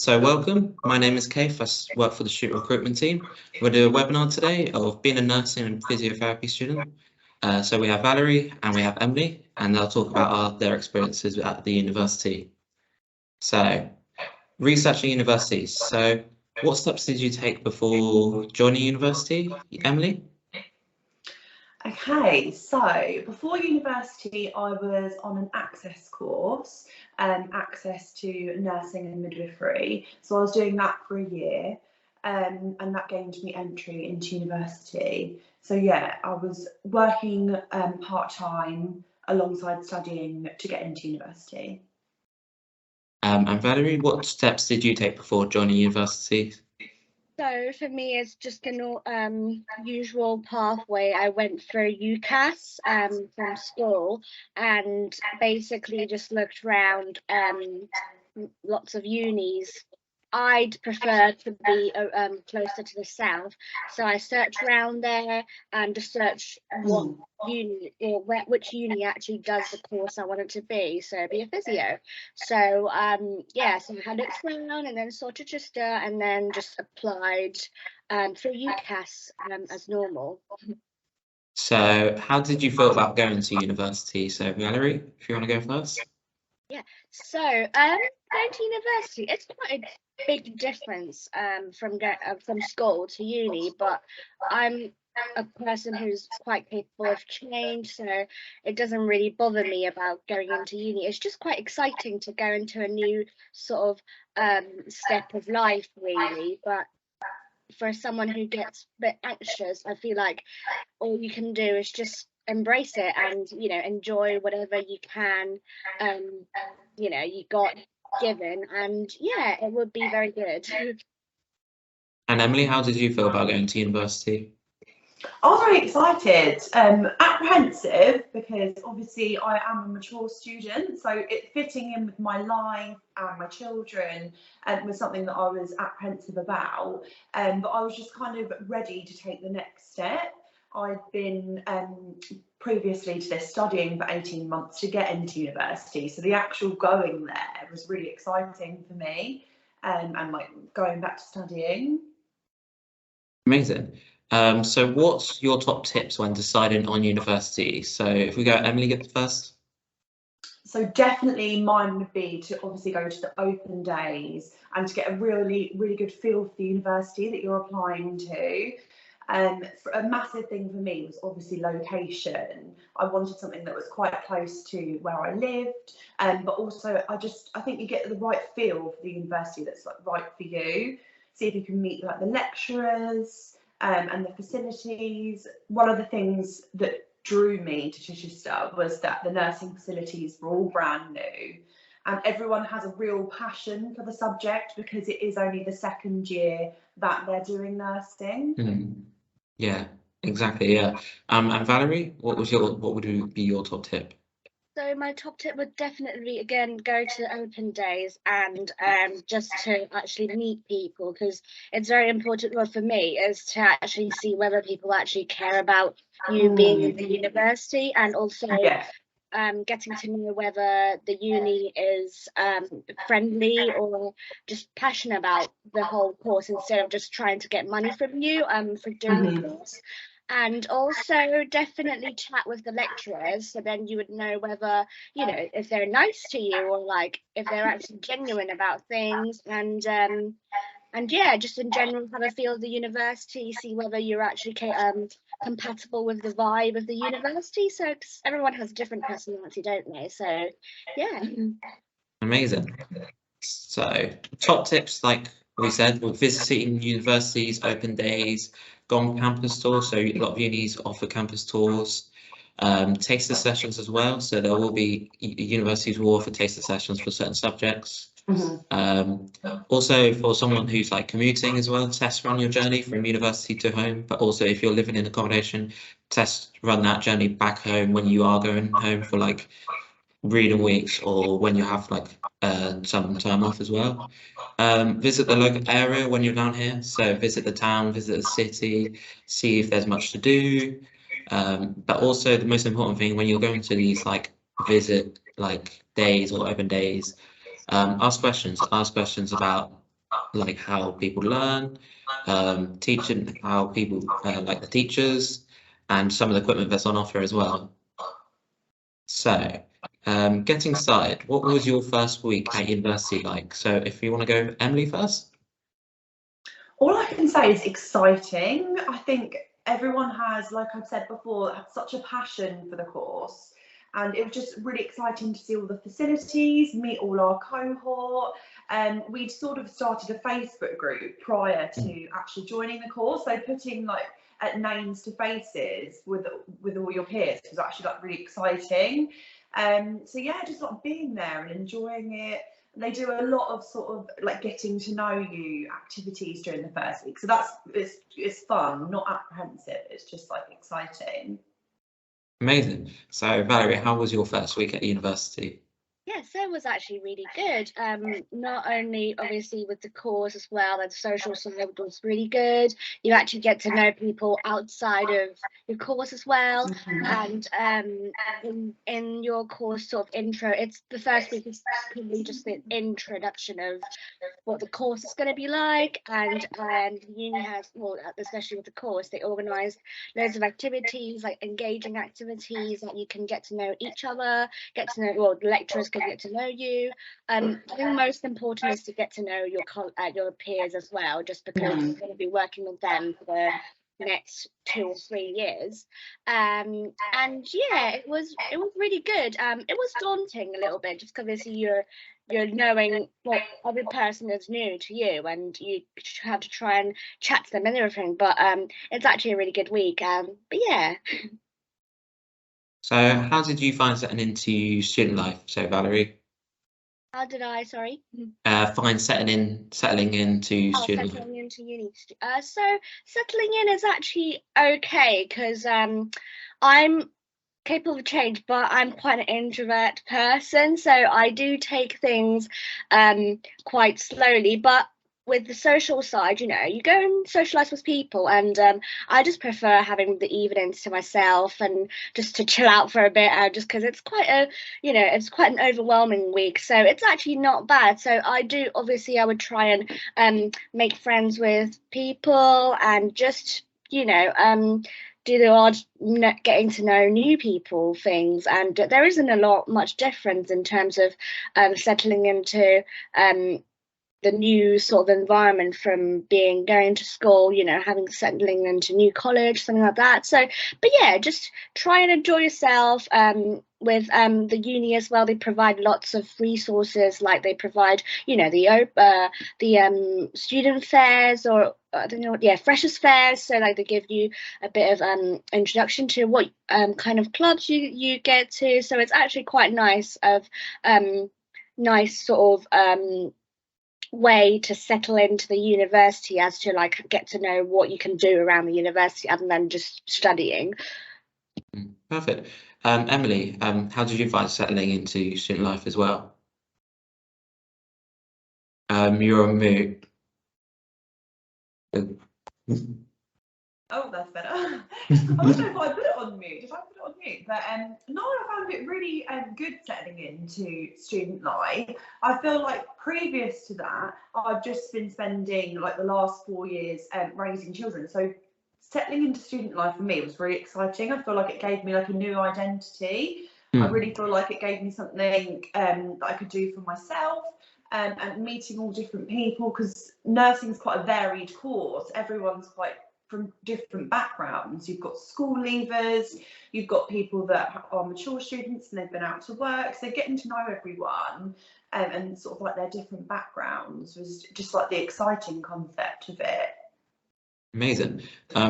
So welcome, my name is Keith, I work for the student recruitment team. We'll do a webinar today of being a nursing and physiotherapy student. So we have Valerie and we have Emily, and they'll talk about their experiences at the university. So, researching universities. So what steps did you take before joining university, Emily? Okay, so before university, I was on an access course, access to nursing and midwifery. So I was doing that for a year, and that gained me entry into university. So yeah, I was working part-time alongside studying to get into university. And Valerie, what steps did you take before joining university? So for me, it's just the usual pathway. I went through UCAS from school and basically just looked around lots of unis. I'd prefer to be closer to the south, so I searched around there and just searched what uni or which uni actually does the course I wanted to be, so be a physio. So yeah, so I had looked around and then saw Chichester and then just applied through UCAS as normal. So how did you feel about going to university? So Valerie, if you want to go first. Yeah, so going to university, it's quite a big difference from school to uni, but I'm a person who's quite capable of change, so it doesn't really bother me about going into uni. It's just quite exciting to go into a new sort of step of life, really. But for someone who gets a bit anxious, I feel like all you can do is just embrace it and enjoy whatever you can you got given, and yeah, it would be very good. And Emily, how did you feel about going to university? I was very excited, apprehensive, because obviously I am a mature student, so it fitting in with my life and my children was something that I was apprehensive about, but I was just kind of ready to take the next step. I'd been previously to this studying for 18 months to get into university, so the actual going there was really exciting for me, and like going back to studying. Amazing. So what's your top tips when deciding on university? So if we go, Emily, get the first. So definitely mine would be to obviously go to the open days and to get a really good feel for the university that you're applying to. A massive thing for me was obviously location. I wanted something that was quite close to where I lived, but also I think you get the right feel for the university that's like right for you. See if you can meet like the lecturers and the facilities. One of the things that drew me to Chichester was that the nursing facilities were all brand new and everyone has a real passion for the subject because it is only the second year that they're doing nursing. Mm-hmm. Yeah, exactly. Yeah. And Valerie, what would be your top tip? So my top tip would definitely, again, go to open days and just to actually meet people, because it's very important. Well, for me, is to actually see whether people actually care about you being in the university, and also getting to know whether the uni is friendly or just passionate about the whole course instead of just trying to get money from you for doing the course. And also definitely chat with the lecturers, so then you would know whether, if they're nice to you or like if they're actually genuine about things. And yeah, just in general have a feel of the university, see whether you're actually compatible with the vibe of the university. So everyone has a different personality, don't they? So yeah. Amazing. So top tips, like we said, we're visiting universities, open days, go on campus tours. So a lot of unis offer campus tours, taster sessions as well. So there will be universities will offer taster sessions for certain subjects. Also for someone who's like commuting as well, test run your journey from university to home, but also if you're living in accommodation, run that journey back home when you are going home for like reading weeks or when you have like some time off as well. Visit the local area when you're down here, so visit the town, visit the city, see if there's much to do, but also the most important thing when you're going to these like visit like days or open days, ask questions about like how people learn, teaching how people like the teachers, and some of the equipment that's on offer as well. So, getting started, what was your first week at university like? So if you want to go Emily first. All I can say is exciting. I think everyone has, like I've said before, had such a passion for the course. And it was just really exciting to see all the facilities, meet all our cohort. And we'd sort of started a Facebook group prior to actually joining the course. So putting like names to faces with all your peers was actually like really exciting. So yeah, just like being there and enjoying it. They do a lot of sort of like getting to know you activities during the first week, so it's fun, not apprehensive. It's just like exciting. Amazing. So Valerie, how was your first week at university? Yeah, so it was actually really good. Not only obviously with the course as well, the social side was really good. You actually get to know people outside of your course as well. And in your course sort of intro, it's the first week is probably just the introduction of what the course is going to be like, and uni has, well, especially with the course, they organised loads of activities, like engaging activities that you can get to know each other, get to know, well, the lecturers can get to know you. I think most important is to get to know your peers as well, just because you're going to be working with them for the next 2 or 3 years. And yeah, it was really good. It was daunting a little bit, just because obviously you're knowing what every person is new to you, and you have to try and chat to them and everything. But it's actually a really good week. But yeah. So how did you find settling into student life? So Valerie, How did I? Sorry. find settling into student life. Settling into uni. So settling in is actually okay, because I'm capable of change, but I'm quite an introvert person, so I do take things quite slowly. But with the social side, you go and socialize with people, and I just prefer having the evenings to myself and just to chill out for a bit, just because it's quite an overwhelming week. So it's actually not bad. So I would try and make friends with people, and just do the odd getting to know new people things. And there isn't much difference in terms of settling into the new sort of environment from going to school, settling into new college, something like that. So, but yeah, just try and enjoy yourself. With the uni as well, they provide lots of resources, like they provide, the student fairs, or I don't know, freshers fairs. So like they give you a bit of introduction to what kind of clubs you get to. So it's actually quite nice sort of way to settle into the university, as to like get to know what you can do around the university other than just studying. Perfect. Emily, how did you find settling into student life as well? You're on mute. Oh, that's better. I don't know if I put it on mute. Did I put it on mute? But no, I found it really good settling into student life. I feel like previous to that, I've just been spending like the last 4 years raising children. So settling into student life for me was really exciting. I feel like it gave me like a new identity. I really feel like it gave me something that I could do for myself. And meeting all different people, because nursing is quite a varied course. Everyone's quite from different backgrounds. You've got school leavers, you've got people that are mature students and they've been out to work. So getting to know everyone and sort of like their different backgrounds was just like the exciting concept of it. Amazing.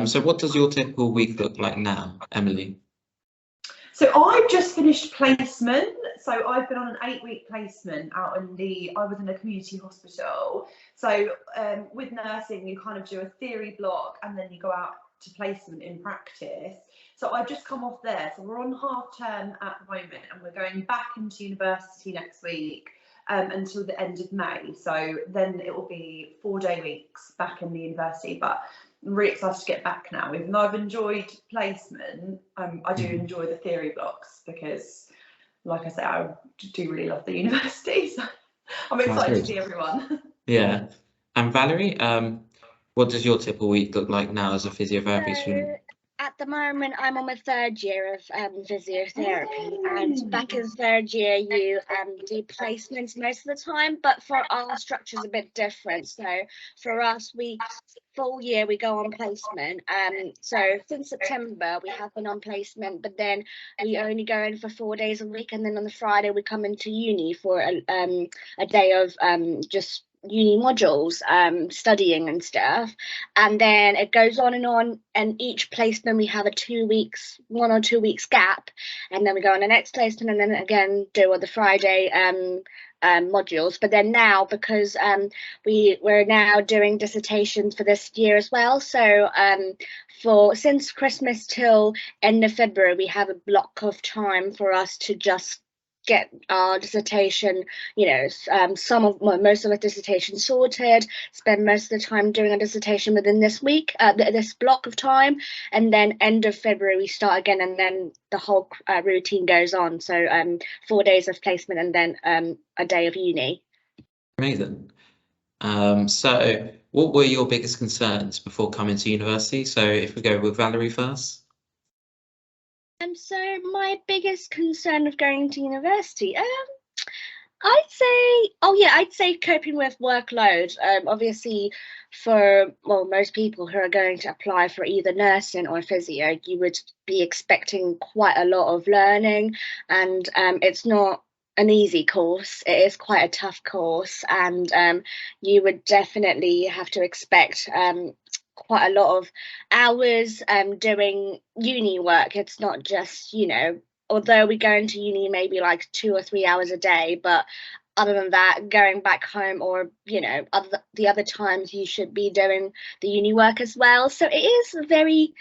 So what does your typical week look like now, Emily? So I've just finished placement. So I've been on an 8-week placement I was in a community hospital. So with nursing, you kind of do a theory block and then you go out to placement in practice. So I've just come off there. So we're on half term at the moment, and we're going back into university next week until the end of May. So then it will be 4-day weeks back in the university. But I'm really excited to get back now. Even though I've enjoyed placement, I do enjoy the theory blocks, because, like I say, I do really love the university. So I'm excited to see everyone. Yeah. And Valerie, what does your typical week look like now as a physiotherapy student? At the moment, I'm on my third year of physiotherapy, and back in third year, you do placements most of the time, but for our structure is a bit different. So for us, full year we go on placement. So since September we have been on placement, but then we only go in for 4 days a week, and then on the Friday we come into uni for a day of just uni modules, studying and stuff, and then it goes on, and each placement we have a 2 weeks, 1 or 2 weeks gap, and then we go on the next placement, and then again do the Friday modules. But then now, because we're now doing dissertations for this year as well, so for since Christmas till end of February we have a block of time for us to just get our dissertation, most of the dissertation sorted, spend most of the time doing a dissertation within this week, this block of time, and then end of February we start again, and then the whole routine goes on. So 4 days of placement, and then a day of uni. Amazing. So what were your biggest concerns before coming to university? So if we go with Valerie first. So my biggest concern of going to university, I'd say coping with workload. Obviously, for most people who are going to apply for either nursing or physio, you would be expecting quite a lot of learning, and it's not an easy course. It is quite a tough course, and you would definitely have to expect quite a lot of hours doing uni work. It's not just, although we go into uni maybe like 2 or 3 hours a day, but other than that, going back home, or the other times you should be doing the uni work as well. So it is very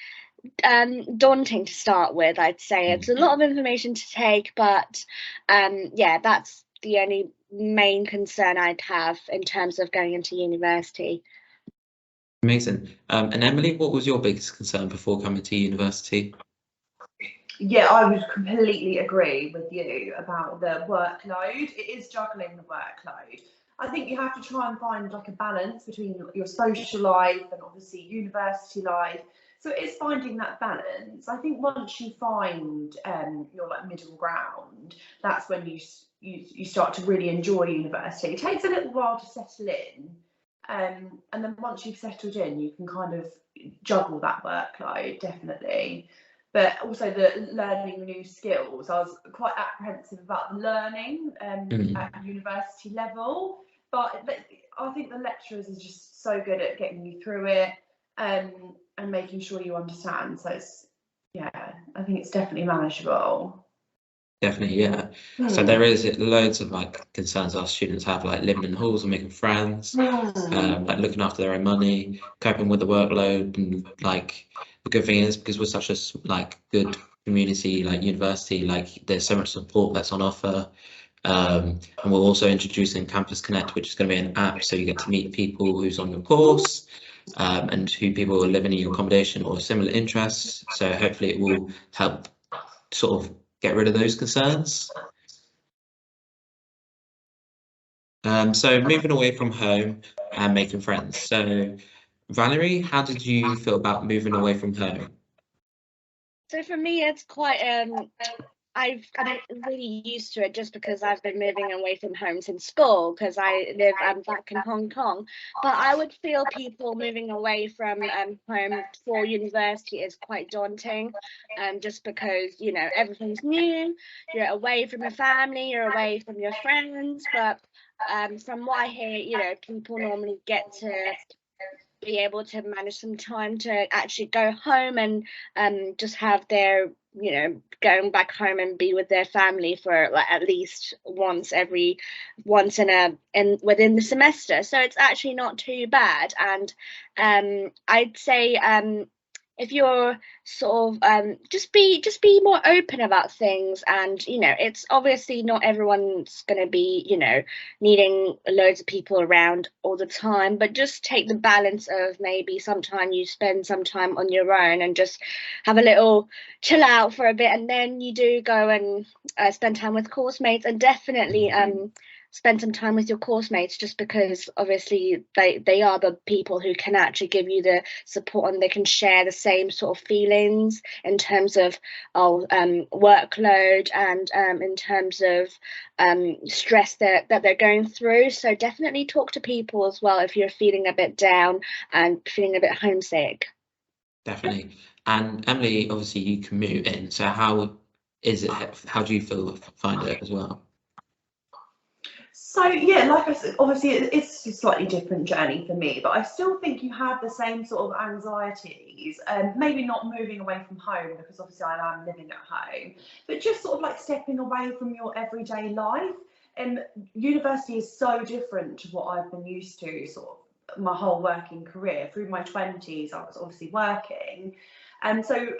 daunting to start with. I'd say it's a lot of information to take, but that's the only main concern I'd have in terms of going into university. Amazing. And Emily, what was your biggest concern before coming to university? Yeah, I would completely agree with you about the workload. It is juggling the workload. I think you have to try and find like a balance between your social life and obviously university life. So it is finding that balance. I think once you find your like middle ground, that's when you start to really enjoy university. It takes a little while to settle in. And then once you've settled in, you can kind of juggle that workload, definitely. But also the learning new skills. I was quite apprehensive about the learning at university level, but I think the lecturers are just so good at getting you through it and making sure you understand. So I think it's definitely manageable. Definitely, yeah. So there is loads of like concerns our students have, like living in halls and making friends, like looking after their own money, coping with the workload, and like the good thing is because we're such a like good community, like university, like there's so much support that's on offer. And we're also introducing Campus Connect, which is going to be an app, so you get to meet people who's on your course, and who people are living in your accommodation or similar interests. So hopefully it will help sort of get rid of those concerns. So moving away from home and making friends. So Valerie, how did you feel about moving away from home? So for me, it's quite I'm really used to it just because I've been moving away from home since school, because I live back in Hong Kong. But I would feel people moving away from home for university is quite daunting, just because everything's new. You're away from your family, you're away from your friends. But from what I hear, people normally get to be able to manage some time to actually go home and just have their going back home and be with their family for like at least once within the semester. So it's actually not too bad. And I'd say if you're sort of just be more open about things, and it's obviously not everyone's going to be needing loads of people around all the time, but just take the balance of maybe sometime you spend some time on your own and just have a little chill out for a bit, and then you do go and spend time with course mates. And definitely spend some time with your course mates, just because obviously they are the people who can actually give you the support, and they can share the same sort of feelings in terms of workload and in terms of stress that they're going through. So definitely talk to people as well if you're feeling a bit down and feeling a bit homesick. Definitely. And Emily, obviously you commute in, so how is it? How do you find it as well? So yeah, like I said, obviously it's a slightly different journey for me, but I still think you have the same sort of anxieties, maybe not moving away from home, because obviously I am living at home, but just sort of like stepping away from your everyday life. And university is so different to what I've been used to sort of my whole working career. Through my 20s, I was obviously working. And so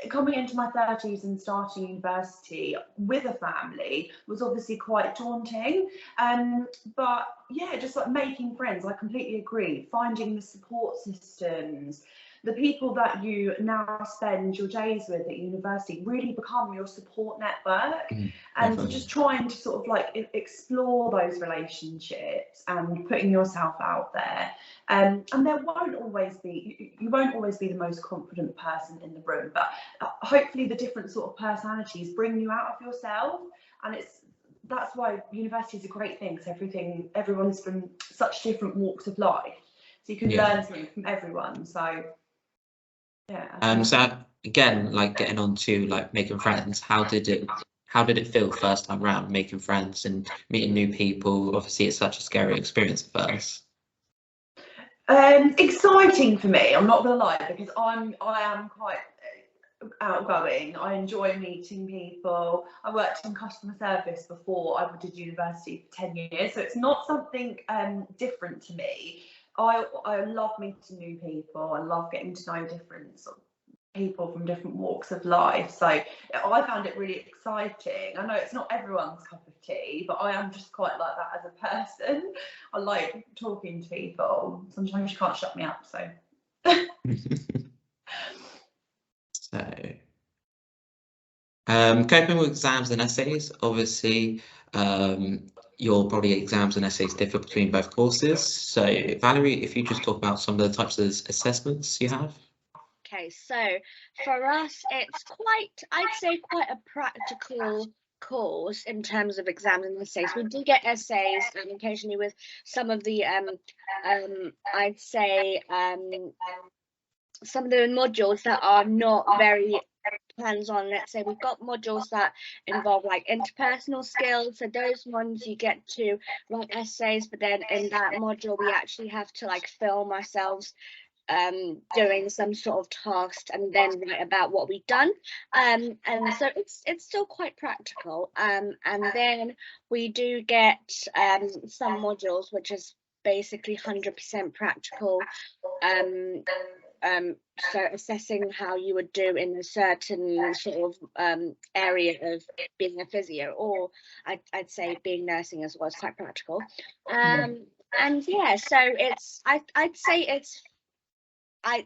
coming into my 30s and starting university with a family was obviously quite daunting. But yeah, just like making friends, I completely agree. Finding the support systems, the people that you now spend your days with at university really become your support network. And so just trying to sort of like explore those relationships and putting yourself out there. And there won't always be, you won't always be the most confident person in the room, but hopefully the different sort of personalities bring you out of yourself. And that's why university is a great thing, because everyone's from such different walks of life, so you can learn something from everyone. So yeah. So again, like getting on to like making friends, how did it feel first time around making friends and meeting new people? Obviously it's such a scary experience at first. Exciting for me, I'm not gonna lie, because I am quite outgoing. I enjoy meeting people. I worked in customer service before I did university for 10 years, so it's not something different to me. I love meeting new people. I love getting to know different sort of people from different walks of life. So I found it really exciting. I know it's not everyone's cup of tea, but I am just quite like that as a person. I like talking to people. Sometimes you can't shut me up, so. So, coping with exams and essays, obviously, your probably exams and essays differ between both courses. So Valerie, if you just talk about some of the types of assessments you have. Okay, so for us, it's I'd say quite a practical course in terms of exams and essays. We do get essays occasionally with some of the I'd say some of the modules that are not very hands-on. Let's say we've got modules that involve like interpersonal skills, so those ones you get to write essays, but then in that module we actually have to like film ourselves doing some sort of task and then write about what we've done, and so it's still quite practical, and then we do get some modules which is basically 100% practical, so assessing how you would do in a certain sort of area of being a physio, or I'd say being nursing as well is quite practical, and yeah, so I'd say it's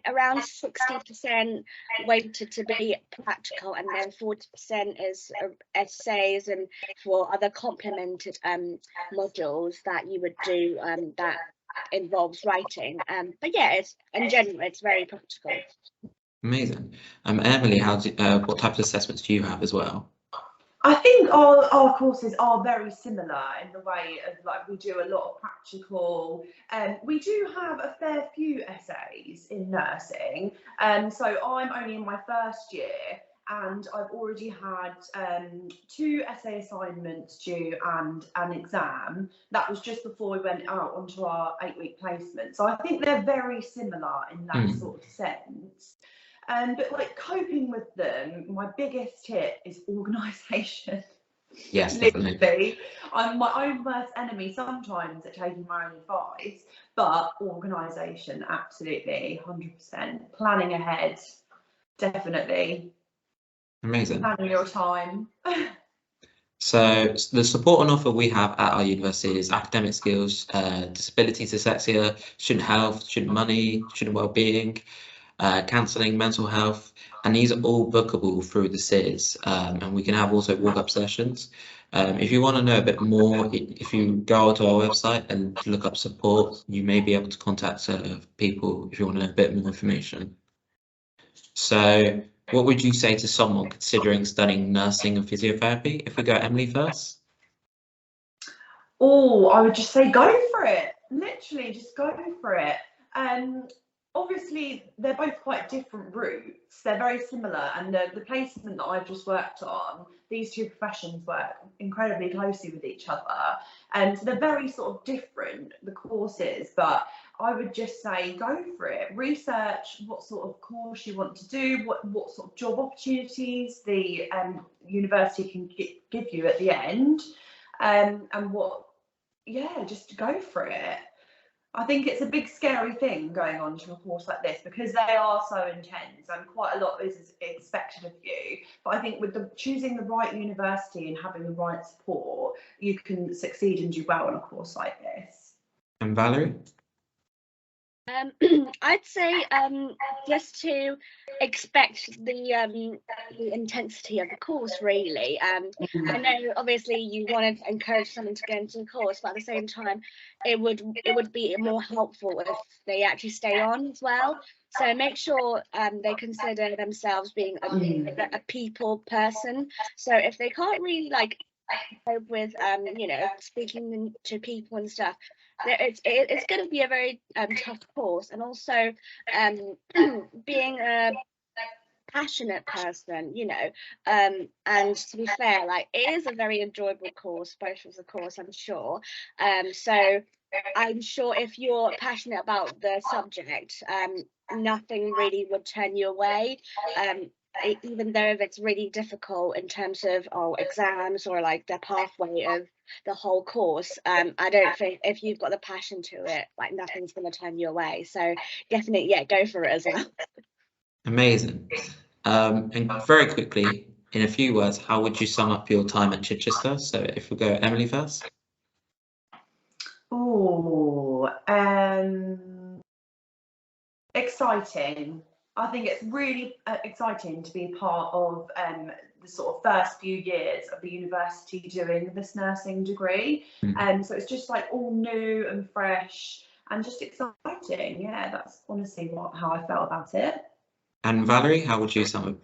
around 60% weighted to be practical, and then 40% is essays and for other complemented modules that you would do that involves writing. But yeah, in general it's very practical. Amazing. Emily, what types of assessments do you have as well? I think our courses are very similar in the way of like we do a lot of practical. We do have a fair few essays in nursing. So I'm only in my first year, and I've already had 2 essay assignments due and an exam. That was just before we went out onto our 8-week placement. So I think they're very similar in that sort of sense. But like coping with them, my biggest tip is organisation. Yes, definitely. Literally, I'm my own worst enemy sometimes at taking my own advice, but organisation, absolutely, 100%. Planning ahead, definitely. Amazing. Planning your time. So the support on offer we have at our university is academic skills, disability, dyslexia, student health, student money, student wellbeing. counselling, mental health, and these are all bookable through the SIS, and we can have also walk-up sessions. If you want to know a bit more, if you go to our website and look up support, you may be able to contact people if you want to know a bit more information. So what would you say to someone considering studying nursing and physiotherapy? If we go Emily first. Oh, I would just say go for it. Literally, just go for it. Obviously, they're both quite different routes. They're very similar, and the placement that I've just worked on, these two professions work incredibly closely with each other. And so they're very sort of different, the courses, but I would just say go for it. Research what sort of course you want to do, what sort of job opportunities the university can give you at the end, and just go for it. I think it's a big scary thing going on to a course like this because they are so intense and quite a lot is expected of you. But I think with choosing the right university and having the right support, you can succeed and do well on a course like this. And Valerie? I'd say just to expect the intensity of the course, really. I know obviously you want to encourage someone to go into the course, but at the same time it would be more helpful if they actually stay on as well. So make sure they consider themselves being a people person. So if they can't really like cope with speaking to people and stuff, it's going to be a very tough course. And also being a passionate person, and to be fair, like it is a very enjoyable course, both of the course, I'm sure. So I'm sure if you're passionate about the subject, nothing really would turn you away. Even though if it's really difficult in terms of exams or like the pathway of the whole course, I don't think if you've got the passion to it, like nothing's going to turn you away. So definitely, go for it as well. Amazing. And very quickly, in a few words, how would you sum up your time at Chichester? So if we go Emily first. Oh, exciting. I think it's really exciting to be part of the sort of first few years of the university doing this nursing degree. So it's just like all new and fresh and just exciting. Yeah, that's honestly how I felt about it. And Valerie, how would you sum up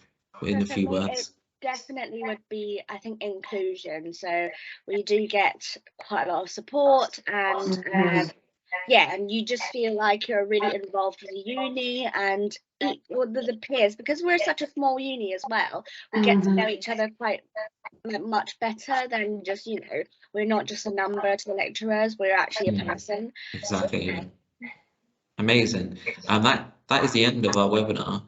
in a few words? Definitely would be, I think, inclusion. So we do get quite a lot of support and and you just feel like you're really involved with the uni and the peers, because we're such a small uni as well. We get to know each other quite much better than just, we're not just a number to the lecturers, we're actually a person. Exactly. So, amazing. That is the end of our webinar.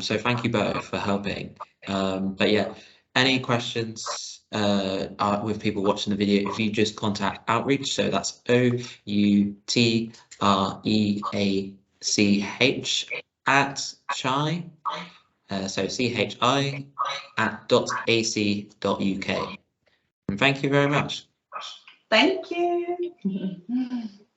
So thank you both for helping. But yeah, any questions with people watching the video, if you just contact Outreach, so that's OUTREACH at CHI, so CHI @.ac.uk. And thank you very much. Thank you.